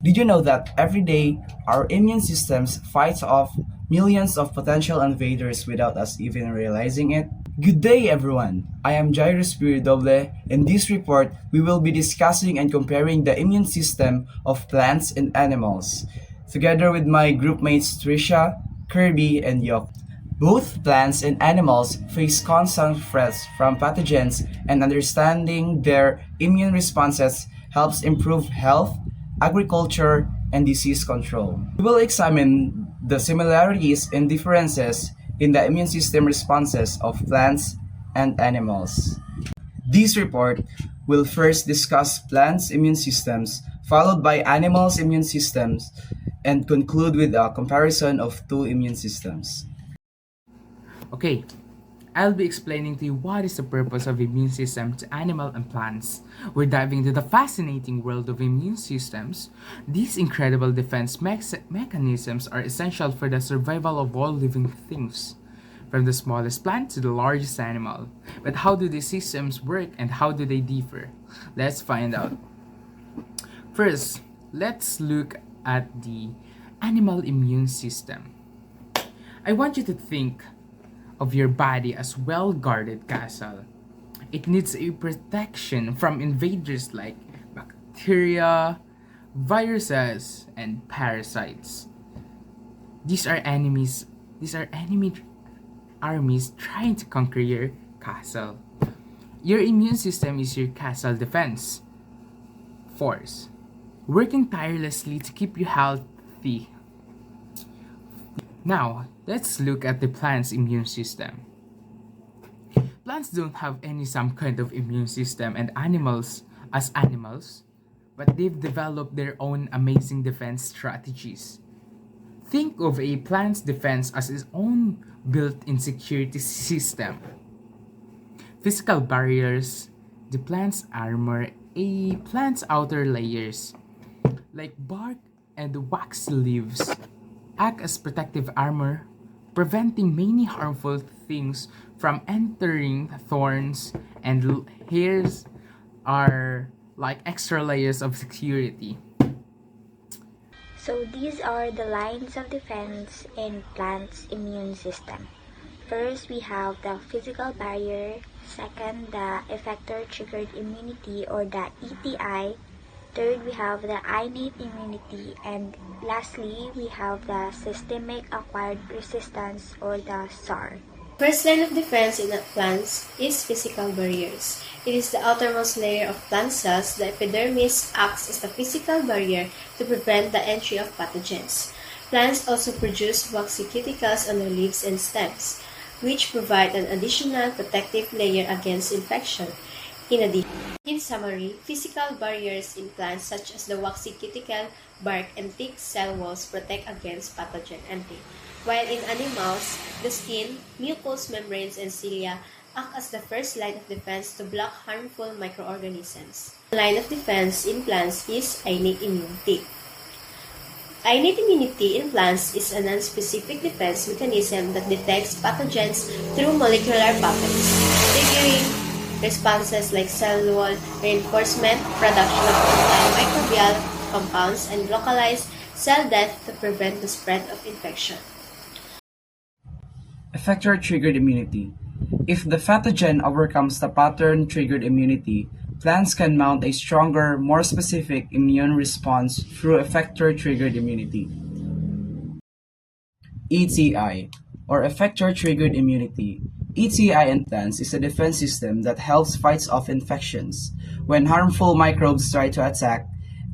Did you know that every day our immune systems fights off millions of potential invaders without us even realizing it? Good day everyone! I am Jairus Doble. In this report, we will be discussing and comparing the immune system of plants and animals, together with my group mates Trisha, Kirby, and Yok. Both plants and animals face constant threats from pathogens, and understanding their immune responses helps improve health, agriculture, and disease control. We will examine the similarities and differences in the immune system responses of plants and animals. This report will first discuss plants' immune systems, followed by animals' immune systems, and conclude with a comparison of two immune systems. Okay, I'll be explaining to you what is the purpose of immune system to animal and plants. We're diving into the fascinating world of immune systems. These incredible defense mechanisms are essential for the survival of all living things, from the smallest plant to the largest animal. But how do these systems work and how do they differ? Let's find out. First, let's look at the animal immune system. I want you to think of your body as well-guarded castle. It needs a protection from invaders like bacteria, viruses, and parasites. These are enemies. These are enemy armies trying to conquer your castle. Your immune system is your castle defense force, working tirelessly to keep you healthy. Now, let's look at the plant's immune system. Plants don't have some kind of immune system and animals, but they've developed their own amazing defense strategies. Think of a plant's defense as its own built-in security system. Physical barriers, the plant's armor, a plant's outer layers, like bark and waxy leaves, act as protective armor, preventing many harmful things from entering. Thorns and hairs are like extra layers of security. So these are the lines of defense in plants' immune system. First, we have the physical barrier. Second, the effector-triggered immunity or the ETI. Third, we have the innate immunity. And lastly, we have the systemic acquired resistance or the SAR. First line of defense in plants is physical barriers. It is the outermost layer of plant cells. The epidermis acts as the physical barrier to prevent the entry of pathogens. Plants also produce waxy cuticles on their leaves and stems, which provide an additional protective layer against infection. In summary, physical barriers in plants such as the waxy cuticle, bark, and thick cell walls protect against pathogen entry, while in animals, the skin, mucous membranes, and cilia act as the first line of defense to block harmful microorganisms. The line of defense in plants is innate immunity. Innate immunity in plants is a non-specific defense mechanism that detects pathogens through molecular patterns, triggering responses like cell wall reinforcement, production of antimicrobial compounds, and localized cell death to prevent the spread of infection. Effector-triggered immunity. If the pathogen overcomes the pattern-triggered immunity, plants can mount a stronger, more specific immune response through effector-triggered immunity. ETI, or effector-triggered immunity. ETI in plants is a defense system that helps fight off infections. When harmful microbes try to attack,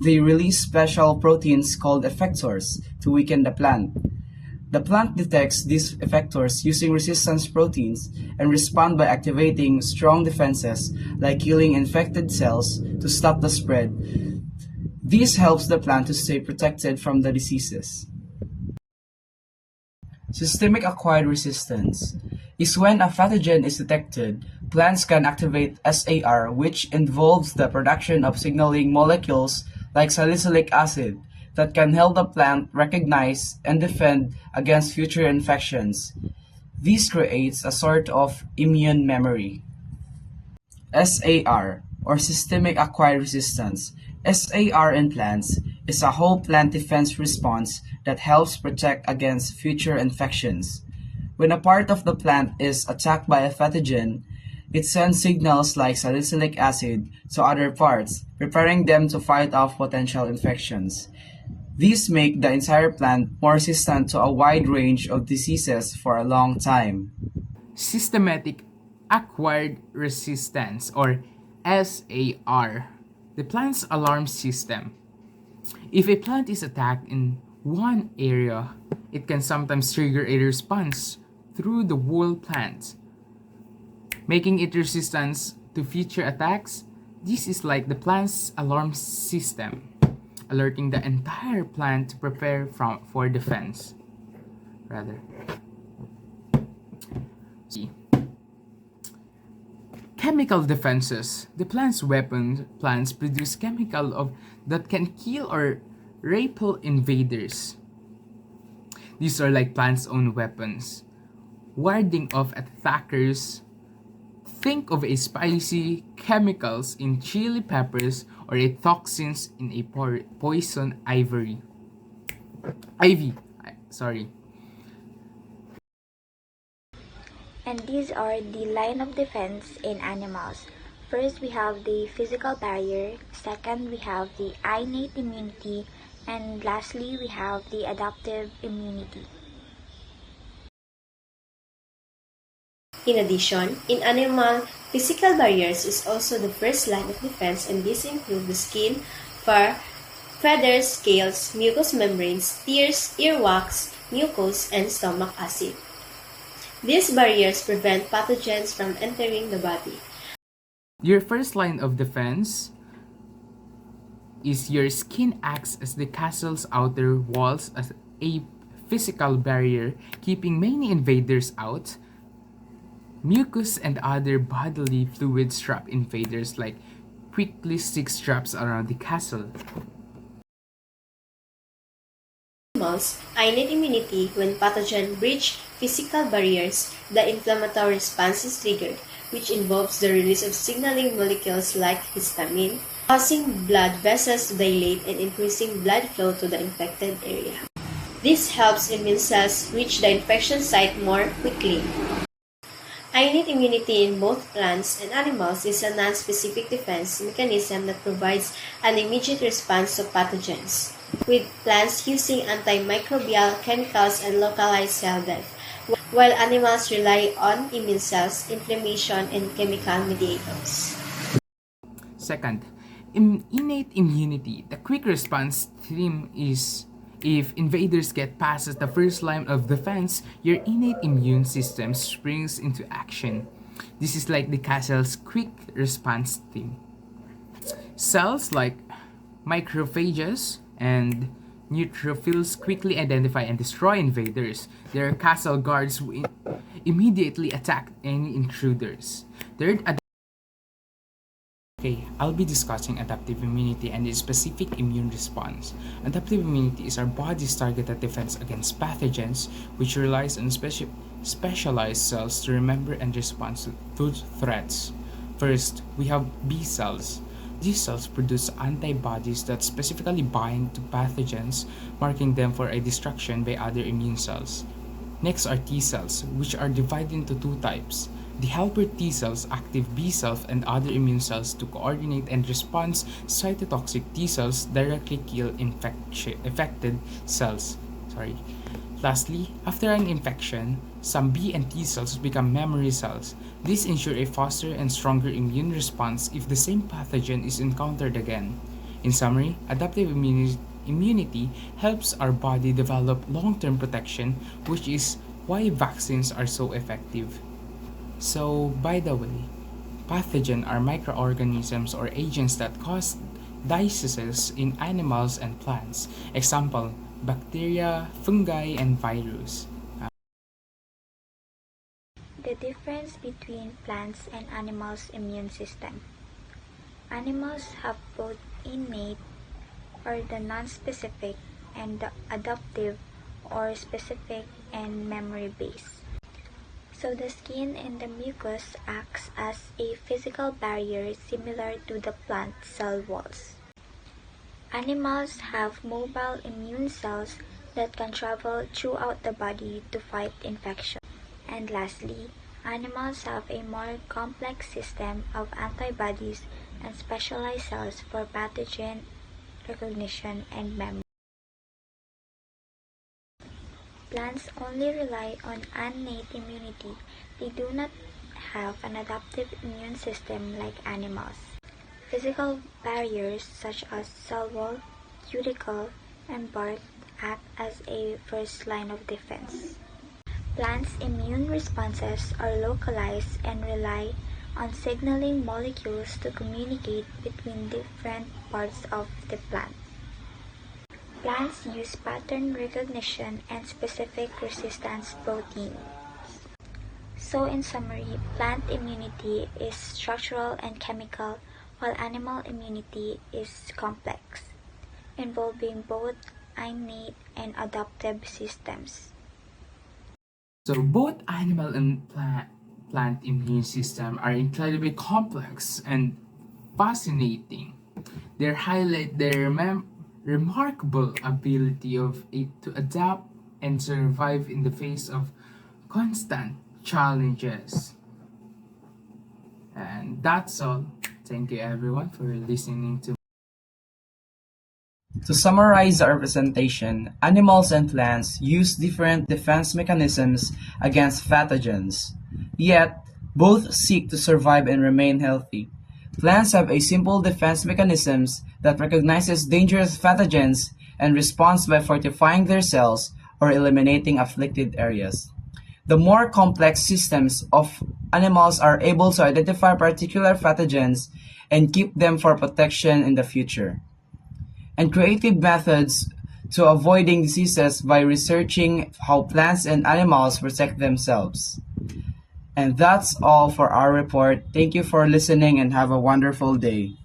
they release special proteins called effectors to weaken the plant. The plant detects these effectors using resistance proteins and respond by activating strong defenses like killing infected cells to stop the spread. This helps the plant to stay protected from the diseases. Systemic acquired resistance is when a pathogen is detected, plants can activate SAR, which involves the production of signaling molecules like salicylic acid that can help the plant recognize and defend against future infections. This creates a sort of immune memory. SAR, or systemic acquired resistance. SAR in plants is a whole plant defense response that helps protect against future infections. When a part of the plant is attacked by a pathogen, it sends signals like salicylic acid to other parts, preparing them to fight off potential infections. These make the entire plant more resistant to a wide range of diseases for a long time. Systematic acquired resistance, or SAR, the plant's alarm system. If a plant is attacked in one area, it can sometimes trigger a response through the whole plant, making it resistant to future attacks. This is like the plant's alarm system, alerting the entire plant to prepare for defense. Rather. See. Chemical defenses. The plants produce that can kill or repel invaders. These are like plants' own weapons, warding off attackers. Think of a spicy chemicals in chili peppers or a toxins in a poison ivy. Sorry. And these are the line of defense in animals. First, we have the physical barrier. Second, we have the innate immunity. And lastly, we have the adaptive immunity. In addition, in animal, physical barriers is also the first line of defense, and these include the skin, fur, feathers, scales, mucous membranes, tears, earwax, mucus, and stomach acid. These barriers prevent pathogens from entering the body. Your first line of defense is your skin acts as the castle's outer walls as a physical barrier, keeping many invaders out. Mucus and other bodily fluids trap invaders like prickly stick traps around the castle. Animals, innate immunity. When pathogen breach physical barriers, the inflammatory response is triggered, which involves the release of signaling molecules like histamine, causing blood vessels to dilate and increasing blood flow to the infected area. This helps immune cells reach the infection site more quickly. Innate immunity in both plants and animals is a non-specific defense mechanism that provides an immediate response to pathogens, with plants using antimicrobial chemicals and localized cell death, while animals rely on immune cells, inflammation, and chemical mediators. Second, innate immunity. The quick response theme is if invaders get past the first line of defense, your innate immune system springs into action. This is like the castle's quick response theme. Cells like macrophages and neutrophils quickly identify and destroy invaders. Their castle guards will immediately attack any intruders. Third, I'll be discussing adaptive immunity and its specific immune response. Adaptive immunity is our body's targeted defense against pathogens, which relies on specialized cells to remember and respond to threats. First, we have B cells. These cells produce antibodies that specifically bind to pathogens, marking them for a destruction by other immune cells. Next are T cells, which are divided into two types. The helper T cells, active B cells, and other immune cells to coordinate and respond. Cytotoxic T cells directly kill infected cells. Lastly, after an infection, some B and T cells become memory cells. These ensure a faster and stronger immune response if the same pathogen is encountered again. In summary, adaptive immunity helps our body develop long-term protection, which is why vaccines are so effective. So, by the way, pathogens are microorganisms or agents that cause diseases in animals and plants. Example, bacteria, fungi, and virus. The difference between plants and animals' immune system. Animals have both innate or the non-specific and the adaptive or specific and memory-based. So the skin and the mucus acts as a physical barrier similar to the plant cell walls. Animals have mobile immune cells that can travel throughout the body to fight infection. And lastly, animals have a more complex system of antibodies and specialized cells for pathogen recognition and memory. Plants only rely on innate immunity. They do not have an adaptive immune system like animals. Physical barriers such as cell wall, cuticle, and bark act as a first line of defense. Plants' immune responses are localized and rely on signaling molecules to communicate between different parts of the plant. Plants use pattern recognition and specific resistance proteins. So in summary, plant immunity is structural and chemical, while animal immunity is complex, involving both innate and adaptive systems. So both animal and plant immune system are incredibly complex and fascinating. They highlight their remarkable ability of it to adapt and survive in the face of constant challenges. And that's all. Thank you everyone for listening to. To summarize our presentation, animals and plants use different defense mechanisms against pathogens, yet both seek to survive and remain healthy. Plants have a simple defense mechanisms that recognizes dangerous pathogens and responds by fortifying their cells or eliminating afflicted areas. The more complex systems of animals are able to identify particular pathogens and keep them for protection in the future. And creative methods to avoiding diseases by researching how plants and animals protect themselves. And that's all for our report. Thank you for listening and have a wonderful day.